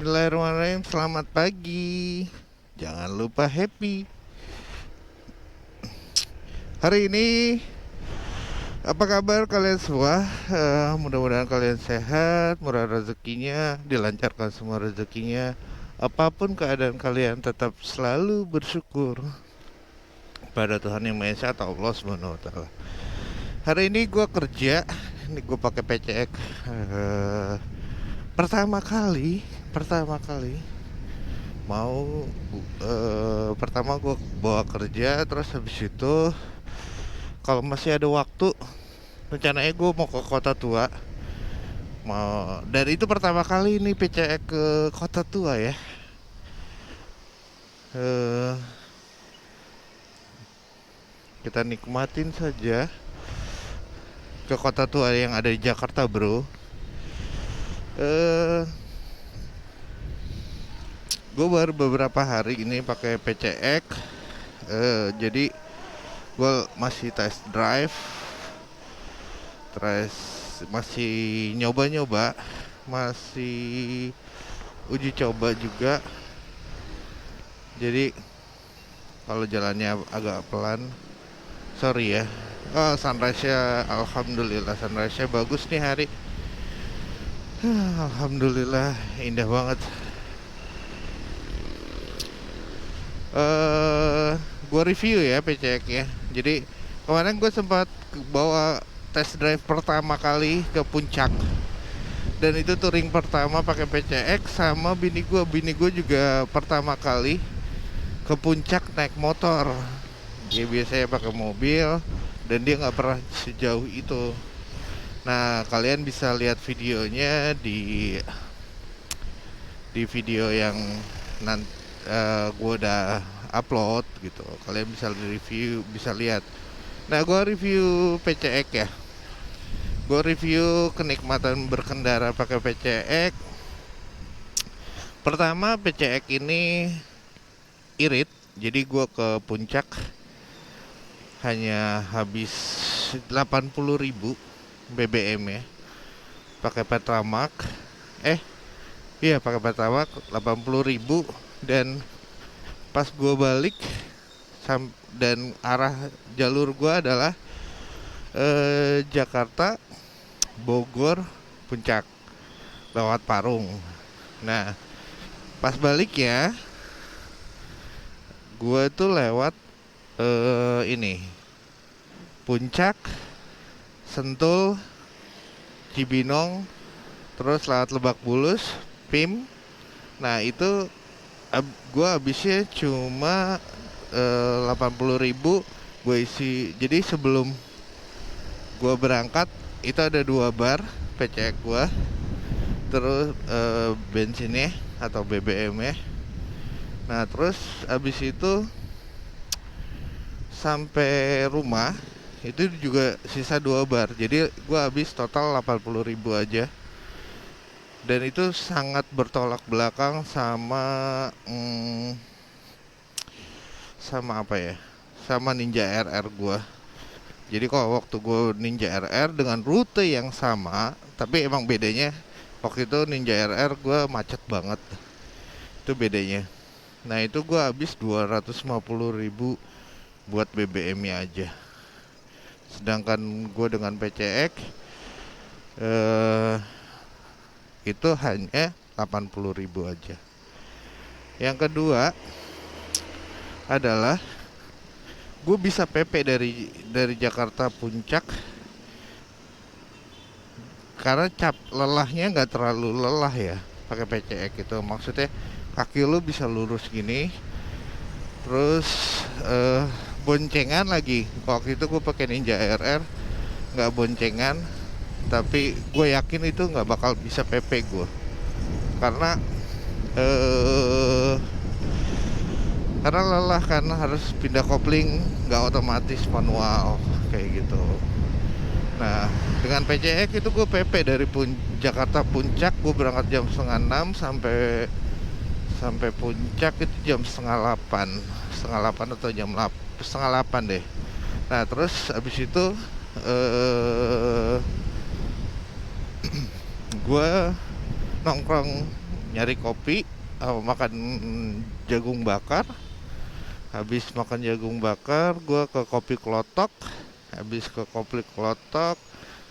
Bismillahirrahmanirrahim. Selamat pagi. Jangan lupa happy. Hari ini apa kabar kalian semua? Mudah-mudahan kalian sehat, murah rezekinya, dilancarkan semua rezekinya. Apapun keadaan kalian, tetap selalu bersyukur pada Tuhan Yang Maha Esa atau Allah Subhanahu Wa Taala. Hari ini gue kerja, ini gue pakai PCX. Pertama kali mau pertama gue bawa kerja, terus habis itu kalau masih ada waktu rencananya gue mau ke Kota Tua. Dan itu pertama kali ini PCX ke Kota Tua ya. Kita nikmatin saja ke Kota Tua yang ada di Jakarta, bro. Gue baru beberapa hari ini pakai PCX. Jadi gue masih test drive, terus masih nyoba-nyoba, masih uji coba juga. Jadi kalau jalannya agak pelan, sorry ya. Sunrise-nya alhamdulillah, sunrise-nya bagus nih hari. Alhamdulillah, indah banget. Gue review ya PCX ya. Jadi kemarin gue sempat bawa test drive pertama kali ke Puncak, dan itu touring pertama pakai PCX sama bini gue juga pertama kali ke Puncak naik motor. Dia biasanya pakai mobil dan dia nggak pernah sejauh itu. Nah, kalian bisa lihat videonya di video yang nanti gue udah upload gitu. Kalian bisa review, bisa lihat. Nah, gue review PCX ya. Gue review kenikmatan berkendara pakai PCX. Pertama, PCX ini irit. Jadi gue ke Puncak hanya habis 80.000 BBM ya. Pakai Petramak. Iya, pakai Petramak 80.000. Dan pas gue balik dan arah jalur gue adalah Jakarta, Bogor, Puncak lewat Parung. Nah, pas balik ya, gue tuh lewat ini Puncak, Sentul, Cibinong, terus lewat Lebak Bulus, PIM. Nah, itu gue habisnya cuma 80.000 gue isi. Jadi sebelum gue berangkat itu ada 2 bar PCX gue, terus bensinnya atau BBM ya. Nah, terus habis itu sampai rumah itu juga sisa 2 bar. Jadi gue habis total 80.000 aja. Dan itu sangat bertolak belakang sama apa ya, sama Ninja RR gua. Jadi kalau waktu gue Ninja RR dengan rute yang sama, tapi emang bedanya waktu itu Ninja RR gue macet banget. Itu bedanya. Nah, itu gue habis 250.000 buat BBM-nya aja. Sedangkan gue dengan PCX itu hanya 80.000 aja. Yang kedua adalah gue bisa PP dari Jakarta Puncak karena lelahnya nggak terlalu lelah ya pakai PCX itu. Maksudnya kaki lu bisa lurus gini, terus boncengan lagi. Waktu itu gue pakai Ninja RR nggak boncengan, tapi gue yakin itu nggak bakal bisa PP gue karena lelah, karena harus pindah kopling, nggak otomatis, manual kayak gitu. Nah, dengan PCX itu gue PP dari Jakarta Puncak. Gue berangkat jam 5:30 sampai Puncak itu jam 7:30, 7:30 atau jam 7:30 deh. Nah, terus abis itu gue nongkrong nyari kopi, makan jagung bakar. Habis makan jagung bakar, gue ke kopi Klotok. Habis ke kopi Klotok,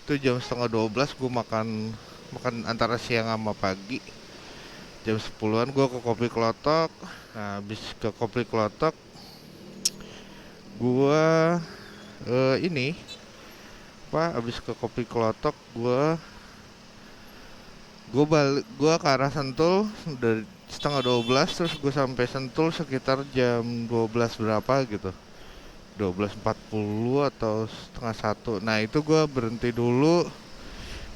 itu jam setengah 12 gue makan makan antara siang sama pagi. Jam 10-an gue ke kopi Klotok. Nah, habis ke kopi Klotok, gue ini apa? Habis ke kopi Klotok, gue ke arah Sentul dari setengah 12, terus gue sampai Sentul sekitar jam 12 berapa gitu, 12.40 atau setengah satu. Nah itu gue berhenti dulu,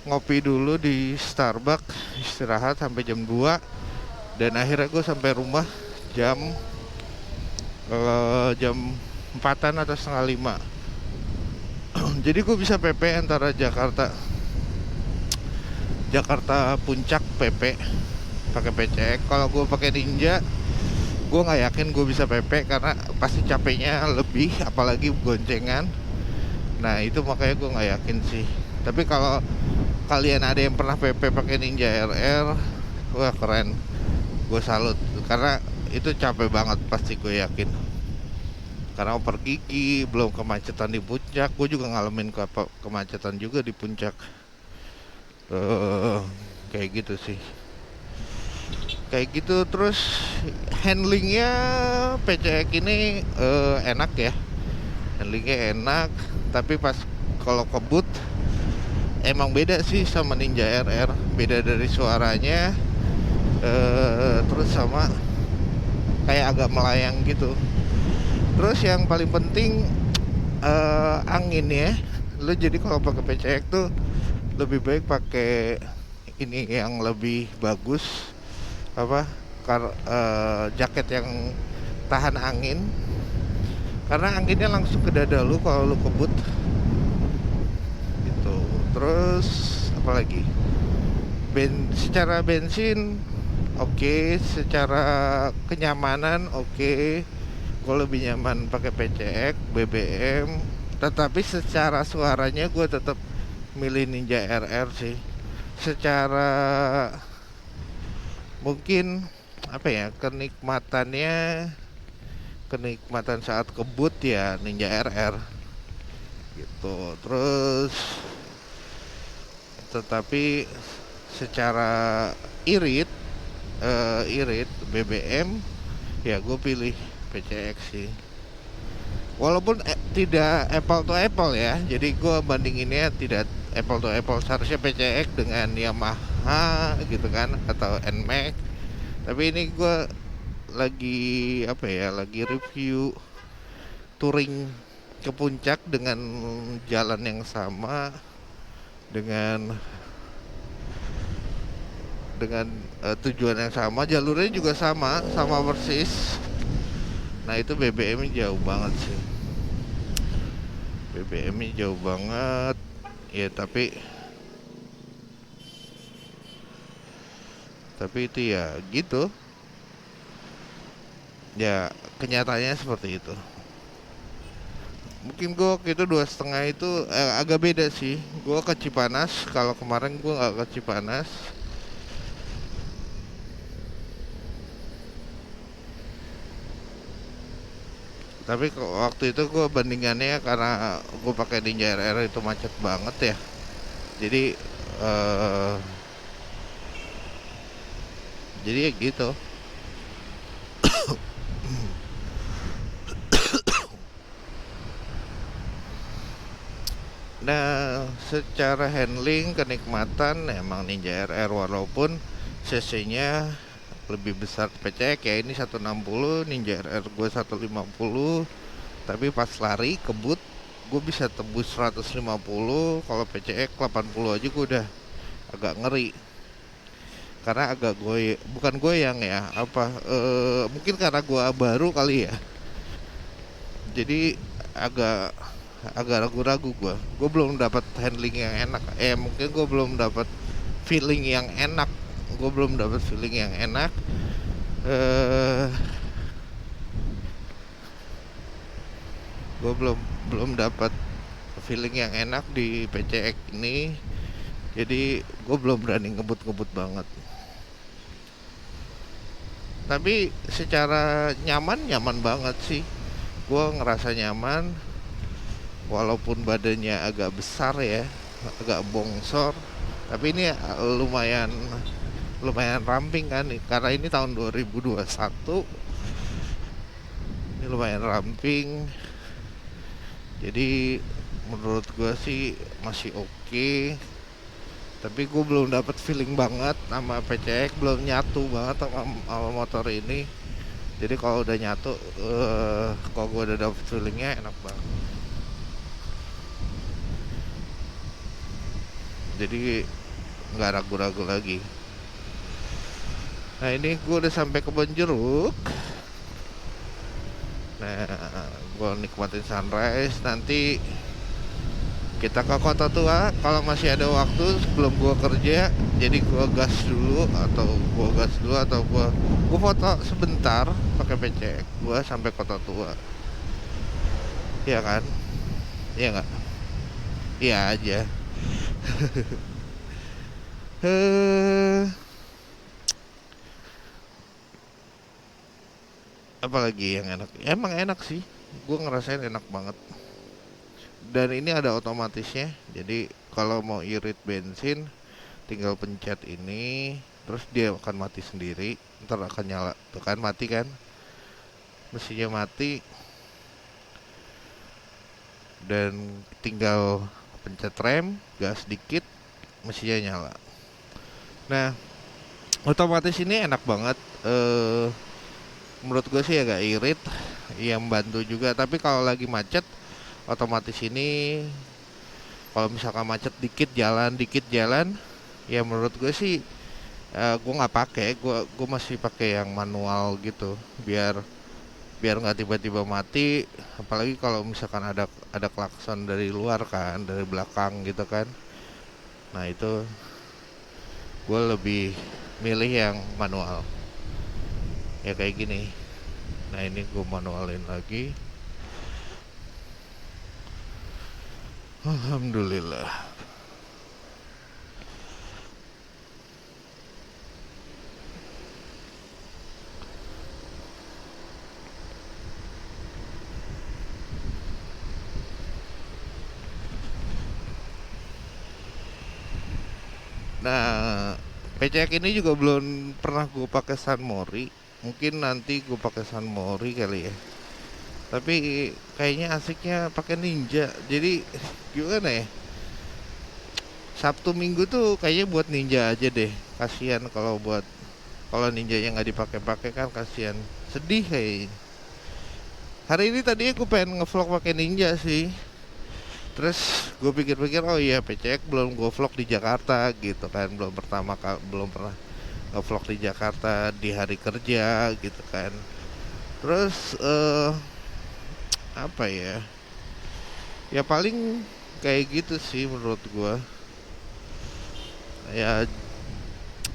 ngopi dulu di Starbucks, istirahat sampai jam 2. Dan akhirnya gue sampai rumah jam jam 4-an atau setengah 5. Jadi gue bisa PP antara Jakarta Puncak PP pakai PCX. Kalau gue pakai Ninja, gue nggak yakin gue bisa PP karena pasti capeknya lebih, apalagi goncengan. Nah itu makanya gue nggak yakin sih. Tapi kalau kalian ada yang pernah PP pakai Ninja RR, wah keren, gue salut. Karena itu capek banget pasti, gue yakin. Karena oper gigi, belum kemacetan di puncak. Gue juga ngalamin kemacetan juga di puncak. Kayak gitu sih. Kayak gitu. Terus handlingnya PCX ini enak ya. Handlingnya enak. Tapi pas kalau kebut emang beda sih sama Ninja RR. Beda dari suaranya, terus sama kayak agak melayang gitu. Terus yang paling penting angin ya. Lu jadi kalau pakai PCX tuh lebih baik pakai ini yang lebih bagus, apa, jaket yang tahan angin, karena anginnya langsung ke dada lu kalau lu kebut gitu. Terus apalagi, secara bensin oke, secara kenyamanan oke. Gue lebih nyaman pakai PCX BBM, tetapi secara suaranya gue tetap milih Ninja RR sih. Secara mungkin apa ya, kenikmatan saat kebut ya Ninja RR gitu. Terus tetapi secara irit irit BBM ya gue pilih PCX sih. Walaupun tidak apple to apple ya. Jadi gue bandinginnya tidak apple to apple. Seharusnya PCX dengan Yamaha gitu kan, atau NMAX. Tapi ini gue lagi apa ya, lagi review touring ke puncak dengan jalan yang sama, dengan tujuan yang sama, jalurnya juga sama persis. Nah itu BBM jauh banget sih, BBM jauh banget ya. Tapi itu ya gitu ya, kenyataannya seperti itu. Mungkin gue waktu itu 2,5 itu agak beda sih. Gue ke Cipanas, kalau kemarin gue nggak ke Cipanas. Tapi waktu itu gue bandingannya karena gue pakai Ninja RR itu macet banget ya. Jadi eh jadi ya gitu. Nah, secara handling, kenikmatan emang Ninja RR, walaupun cc-nya lebih besar PCX ya. Ini 160, Ninja RR gue 150. Tapi pas lari kebut gue bisa tembus 150. Kalau PCX 80 aja gue udah agak ngeri. Karena agak bukan goyang ya, apa mungkin karena gue baru kali ya. Jadi agak ragu-ragu gue belum dapat handling yang enak, mungkin gue belum dapat feeling yang enak. eh gue belum dapat feeling yang enak di PCX ini. Jadi gue belum berani ngebut banget. Tapi secara nyaman banget sih. Gue ngerasa nyaman walaupun badannya agak besar ya, agak bongsor. Tapi ini lumayan lumayan ramping kan, karena ini tahun 2021. Ini lumayan ramping. Jadi menurut gue sih masih oke. Tapi gue belum dapat feeling banget sama PCX, belum nyatu banget sama motor ini. Jadi kalau udah nyatu, kalau gue udah dapet feelingnya enak banget. Jadi nggak ragu-ragu lagi. Nah ini gue udah sampai kebun jeruk. Nah gue nikmatin sunrise. Nanti kita ke Kota Tua kalau masih ada waktu sebelum gue kerja. Jadi gue gas dulu atau gue foto sebentar pakai PCX gue sampai Kota Tua. Iya kan? Iya nggak? Iya aja. Apalagi yang enak? Emang enak sih. Gue ngerasain enak banget. Dan ini ada otomatisnya. Jadi kalau mau irit bensin, tinggal pencet ini, terus dia akan mati sendiri. Ntar akan nyala. Tuh kan mati kan? Mesinnya mati. Dan tinggal pencet rem, gas dikit, mesinnya nyala. Nah, otomatis ini enak banget. Menurut gue sih agak irit, ya membantu juga. Tapi kalau lagi macet, otomatis ini kalau misalkan macet dikit jalan, ya menurut gue sih gue nggak pakai, gue masih pakai yang manual gitu, biar nggak tiba-tiba mati. Apalagi kalau misalkan ada klakson dari luar kan, dari belakang gitu kan. Nah itu gue lebih milih yang manual ya kayak gini. Nah ini gue manualin lagi. Alhamdulillah. Nah, PCX ini juga belum pernah gue pakai San Mori. Mungkin nanti gue pakai San Mori kali ya. Tapi kayaknya asiknya pakai Ninja. Jadi gimana ya? Sabtu Minggu tuh kayaknya buat Ninja aja deh. Kasihan kalau Ninjanya nggak dipakai-pakai kan kasihan. Sedih kayaknya. Hari ini tadi aku pengen ngevlog pakai Ninja sih. Terus gue pikir-pikir, oh iya PCX belum gue vlog di Jakarta gitu kan, belum pernah ngevlog di Jakarta di hari kerja gitu kan. Terus apa ya? Ya paling kayak gitu sih menurut gue. Ya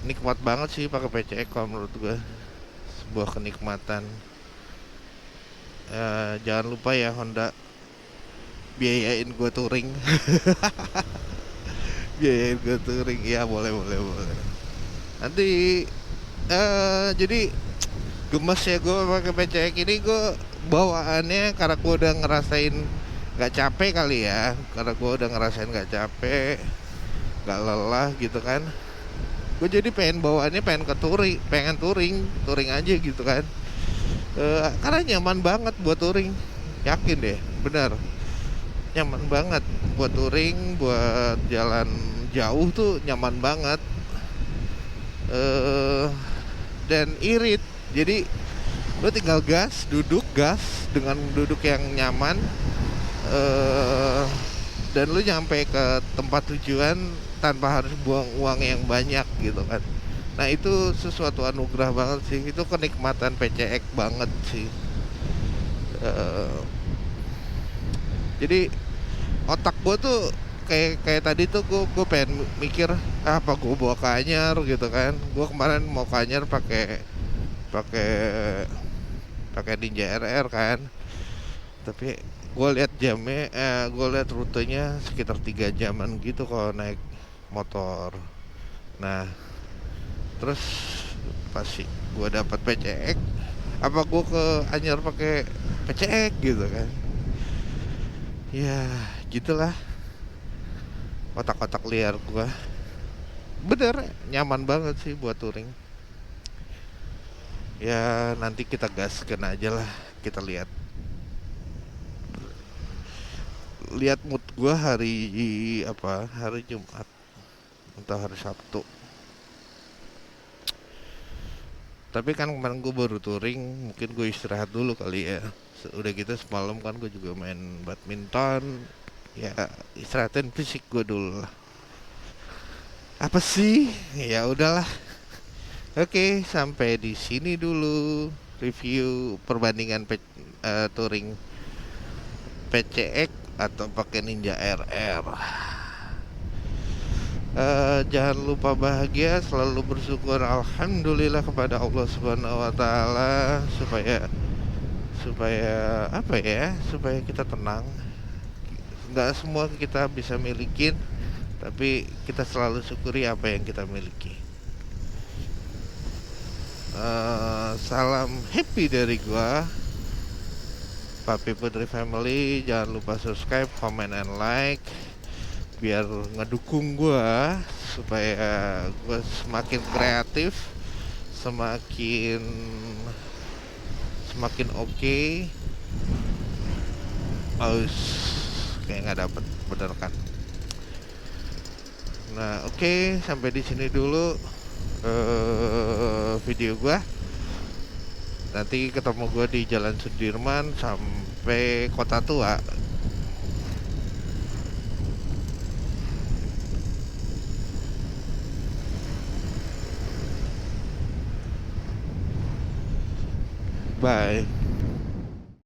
nikmat banget sih pakai PCX kalau menurut gue, sebuah kenikmatan. Jangan lupa ya Honda, biayain gue touring. Biayain gue touring, ya boleh. Nanti jadi gemes ya gue pakai PCX ini. Gue bawaannya karena gue udah ngerasain nggak capek kali ya, karena gue udah ngerasain nggak capek, nggak lelah gitu kan. Gue jadi pengen touring aja gitu kan. Karena nyaman banget buat touring, yakin deh, bener nyaman banget buat touring, buat jalan jauh tuh nyaman banget. Dan irit, jadi lo tinggal gas dengan duduk yang nyaman, dan lo nyampe ke tempat tujuan tanpa harus buang uang yang banyak gitu kan. Nah itu sesuatu anugerah banget sih, itu kenikmatan PCX banget sih. Jadi otak gue tuh kayak tadi tuh gue pengen mikir apa gue bawa ke Anyar gitu kan. Gue kemarin mau ke Anyar pakai pakai pakai Ninja RR kan. Tapi gue lihat jamnya, gue lihat rutenya sekitar 3 jaman gitu kalau naik motor. Nah terus pasti gue dapat PCX, apa gue ke Anyer pakai PCX gitu kan. Ya gitulah otak-otak liar gue. Bener nyaman banget sih buat touring. Ya nanti kita gaskan aja lah, kita lihat mood gue hari apa, hari Jumat atau hari Sabtu. Tapi kan kemarin gue baru touring, mungkin gue istirahat dulu kali ya. Udah gitu semalam kan gue juga main badminton. Ya istirahatin fisik gue dulu lah. Apa sih? Ya udahlah. Oke, sampai di sini dulu review perbandingan touring PCX atau pakai Ninja RR. Jangan lupa bahagia, selalu bersyukur, alhamdulillah kepada Allah Subhanahu wa taala, supaya supaya apa ya? Supaya kita tenang. Nggak semua kita bisa milikin, tapi kita selalu syukuri apa yang kita miliki. Salam happy dari gua, Papi Putri Family. Jangan lupa subscribe, comment, and like biar ngedukung gua supaya gua semakin kreatif, semakin oke. Aus kayak nggak dapet bener kan. Nah oke, sampai di sini dulu video gua. Nanti ketemu gue di Jalan Sudirman sampai Kota Tua. Bye.